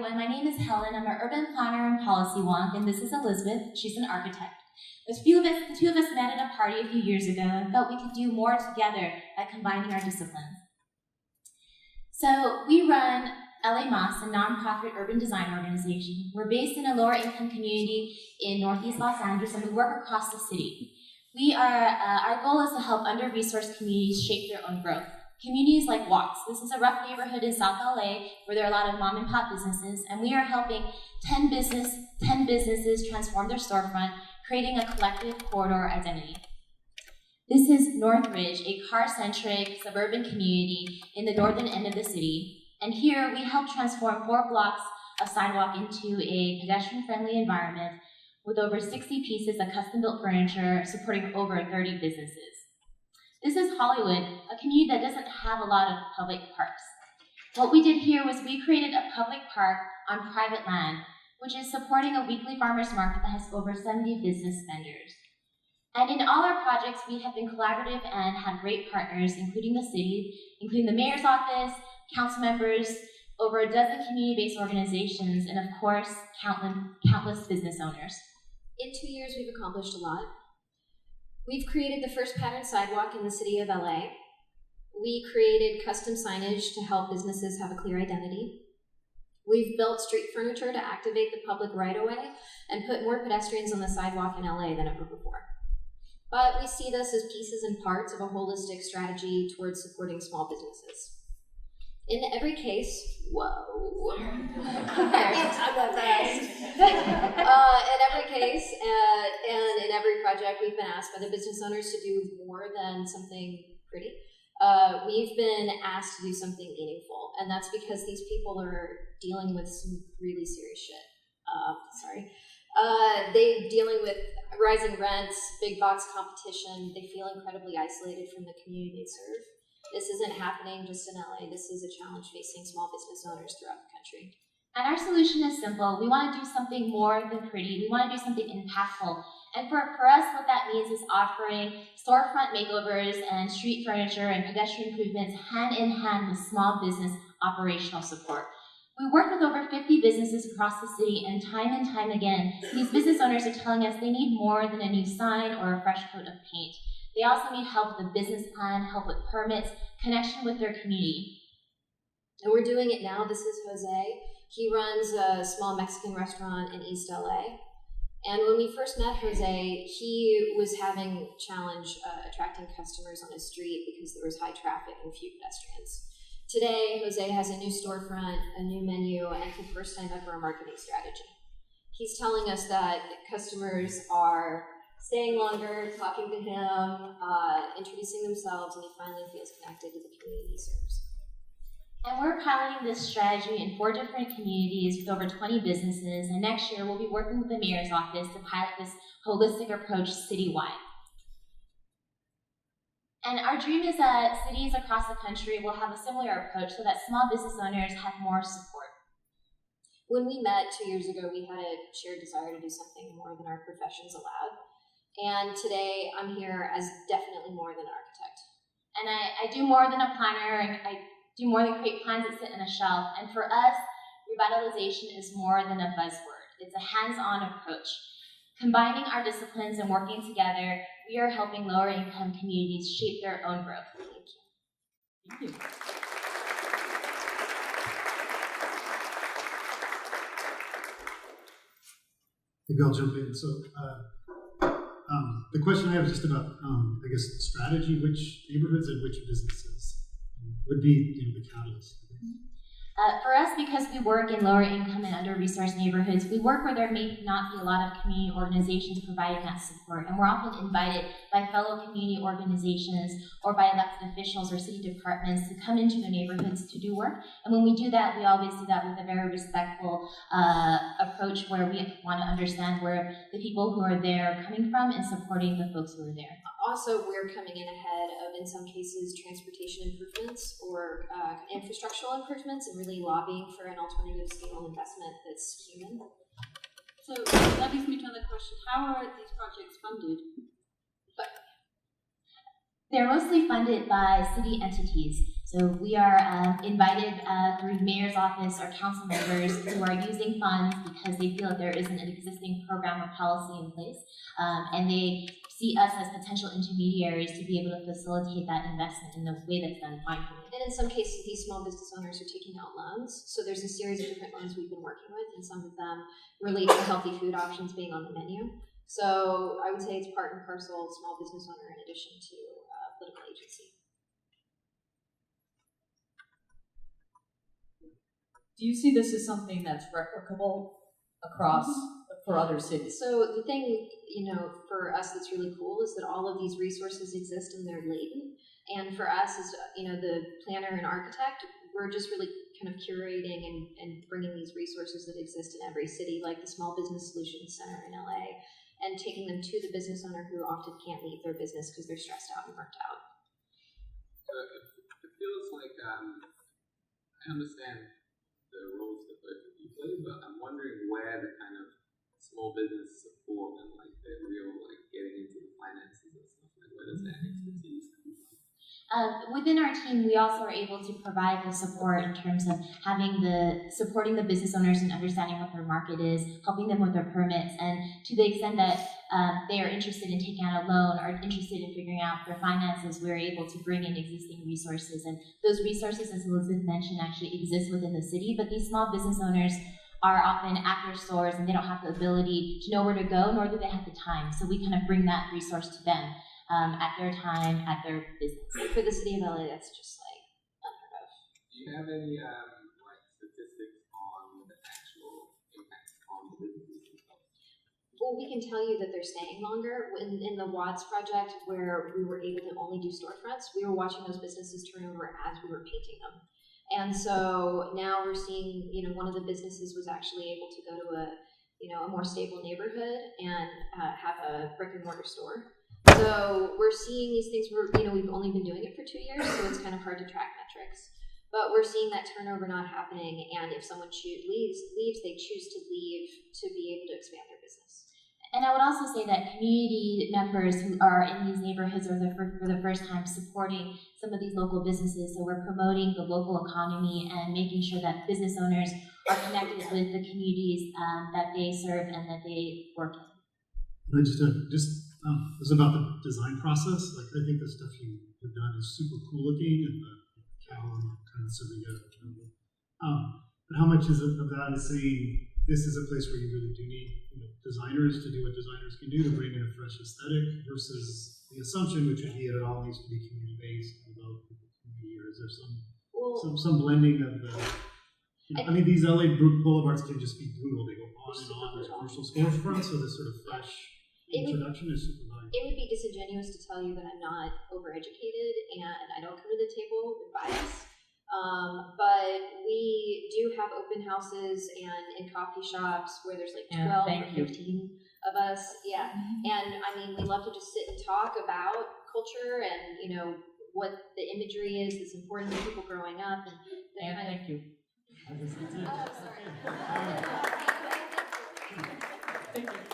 everyone. My name is Helen. I'm an urban planner and policy wonk, and this is Elizabeth. She's an architect. The two of us met at a party a few years ago and felt we could do more together by combining our disciplines. So we run LA-Más, a nonprofit urban design organization. We're based in a lower income community in Northeast Los Angeles, and we work across the city. Our goal is to help under-resourced communities shape their own growth. Communities like Watts. This is a rough neighborhood in South LA where there are a lot of mom and pop businesses, and we are helping 10 businesses transform their storefront, creating a collective corridor identity. This is Northridge, a car-centric suburban community in the northern end of the city. And here we help transform 4 blocks of sidewalk into a pedestrian-friendly environment with over 60 pieces of custom-built furniture supporting over 30 businesses. This is Hollywood, a community that doesn't have a lot of public parks. What we did here was we created a public park on private land, which is supporting a weekly farmers market that has over 70 business vendors. And in all our projects, we have been collaborative and have great partners, including the city, including the mayor's office, council members, over a dozen community-based organizations, and of course, countless business owners. In 2 years, we've accomplished a lot. We've created the first patterned sidewalk in the city of LA. We created custom signage to help businesses have a clear identity. We've built street furniture to activate the public right-of-way and put more pedestrians on the sidewalk in LA than ever before. But we see this as pieces and parts of a holistic strategy towards supporting small businesses. In every case, whoa. I'm not fast. In every case and in every project, we've been asked by the business owners to do more than something pretty. We've been asked to do something meaningful, and that's because these people are dealing with some really serious shit. They're dealing with rising rents, big box competition. They feel incredibly isolated from the community they serve. This isn't happening just in LA. This is a challenge facing small business owners throughout the country. And our solution is simple. We want to do something more than pretty. We want to do something impactful. And for us, what that means is offering storefront makeovers and street furniture and pedestrian improvements hand in hand with small business operational support. We worked with over 50 businesses across the city, and time again, these business owners are telling us they need more than a new sign or a fresh coat of paint. They also need help with a business plan, help with permits, connection with their community. And we're doing it now. This is Jose. He runs a small Mexican restaurant in East LA. And when we first met Jose, he was having a challenge attracting customers on his street because there was high traffic and few pedestrians. Today, Jose has a new storefront, a new menu, and for the first time ever, a marketing strategy. He's telling us that customers are staying longer, talking to him, introducing themselves, and he finally feels connected to the community he serves. And we're piloting this strategy in 4 different communities with over 20 businesses, and next year we'll be working with the mayor's office to pilot this holistic approach citywide. And our dream is that cities across the country will have a similar approach so that small business owners have more support. When we met 2 years ago, we had a shared desire to do something more than our professions allowed. And today, I'm here as definitely more than an architect. And I do more than a planner, and I do more than create plans that sit on a shelf. And for us, revitalization is more than a buzzword. It's a hands-on approach. Combining our disciplines and working together, we are helping lower-income communities shape their own growth. Thank you. Thank you. Maybe I'll jump in. So the question I have is just about, I guess, strategy. Which neighborhoods and which businesses would be, the catalyst? For us, because we work in lower income and under-resourced neighborhoods, we work where there may not be a lot of community organizations providing that support, and we're often invited by fellow community organizations or by elected officials or city departments to come into the neighborhoods to do work. And when we do that, we always do that with a very respectful approach where we want to understand where the people who are there are coming from and supporting the folks who are there. Also, we're coming in ahead of, in some cases, transportation improvements or infrastructural improvements and really lobbying for an alternative scale investment that's human. So that leads me to another question. How are these projects funded? They're mostly funded by city entities. So we are invited through the mayor's office or council members who are using funds because they feel that there isn't an existing program or policy in place, and they see us as potential intermediaries to be able to facilitate that investment in the way that's done mindfully. And in some cases, these small business owners are taking out loans. So there's a series of different loans we've been working with, and some of them relate to healthy food options being on the menu. So I would say it's part and parcel small business owner in addition to political agency. Do you see this as something that's replicable across for other cities? So the thing, for us that's really cool is that all of these resources exist and they're latent. And for us as, the planner and architect, we're just really kind of curating and bringing these resources that exist in every city, like the Small Business Solutions Center in LA, and taking them to the business owner who often can't leave their business because they're stressed out and burnt out. It feels like I understand the roles that both of you play, but I'm wondering where the kind of small business support and like the real getting into the finances and stuff, like where does that expertise come from? Within our team, we also are able to provide the support in terms of supporting the business owners and understanding what their market is, helping them with their permits, and to the extent that they are interested in taking out a loan or interested in figuring out their finances, we're able to bring in existing resources. And those resources, as Elizabeth mentioned, actually exist within the city, but these small business owners are often at their stores and they don't have the ability to know where to go, nor do they have the time. So we kind of bring that resource to them. At their time, at their business. For the city of LA, that's just unheard of. Do you have any statistics on the actual impact on the businesses themselves? Well, we can tell you that they're staying longer. In the Watts project, where we were able to only do storefronts, we were watching those businesses turn over as we were painting them. And so now we're seeing, one of the businesses was actually able to go to a more stable neighborhood and have a brick and mortar store. So we're seeing these things where, we've only been doing it for 2 years, so it's kind of hard to track metrics. But we're seeing that turnover not happening, and if someone leaves, they choose to leave to be able to expand their business. And I would also say that community members who are in these neighborhoods are for the first time supporting some of these local businesses. So we're promoting the local economy and making sure that business owners are connected with the communities that they serve and that they work in. It was about the design process. I think the stuff you have done is super cool looking, and the cow and kind of Sevilla. But how much of that is saying this is a place where you really do need designers to do what designers can do to bring in a fresh aesthetic, versus the assumption, which would be that it all needs to be community based and developed with the community, or is there some blending of the? These LA boulevards can just be brutal. They go on and on. There's commercial storefronts, so this sort of fresh introduction is super valuable. It would be disingenuous to tell you that I'm not overeducated and I don't come to the table with bias. But we do have open houses and in coffee shops where there's 12 or 15 of us. Yeah. And we love to just sit and talk about culture and, what the imagery is that's important to people growing up. And Thank you. Oh, sorry. Thank you.